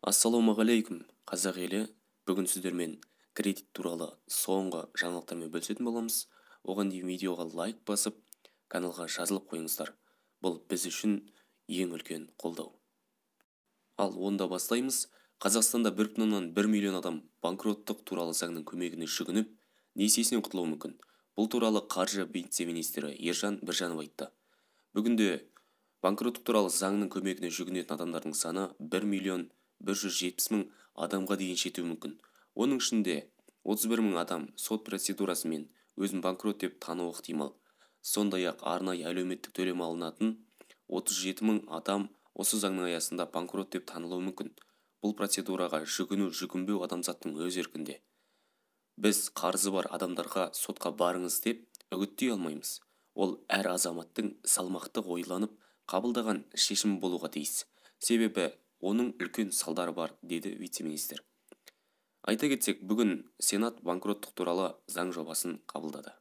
Ассалаумағалейкум, қазақ елі. Бүгін сіздермен кредит туралы соңғы жаңалықтармен бөлісетін боламыз. Оған дейін видеоға лайк басып, каналға жазылып қойыңыздар. Бұл біз үшін ең үлкен қолдау. Ал онда бастаймыз. Қазақстанда 1,1 миллион адам банкроттық туралы заңның көмегіне жүгініп, несиесінен құтылуы мүмкін. Бұл туралы қаржы вице-министрі Ержан Біржанов айтты. Бүгінде банкроттық туралы заңның көмегіне жүгінетін адамдардың саны 1,170,000 адамға дейін жетуі мүмкін. Оның ішінде 31,000 адам сот процедурасымен өзін банкрот деп тануы ықтимал. Сондай-ақ арнайы әлеуметтік төлем алынатын 37,000 адам осы заңның аясында банкрот деп танылуы мүмкін. Бұл процедураға жүгінбеу адамзаттың өз еркінде. Біз қарызы бар адамдарға сотқа барыңыз деп үгіттей алмаймыз. Ол әр азаматтың салмақты ойланып қабылдаған шешім болуға тиіс. Себебі оның үлкен салдары бар, деді вице-министр. Айта кетсек, бүгін Сенат банкроттық туралы заң жобасын қабылдады.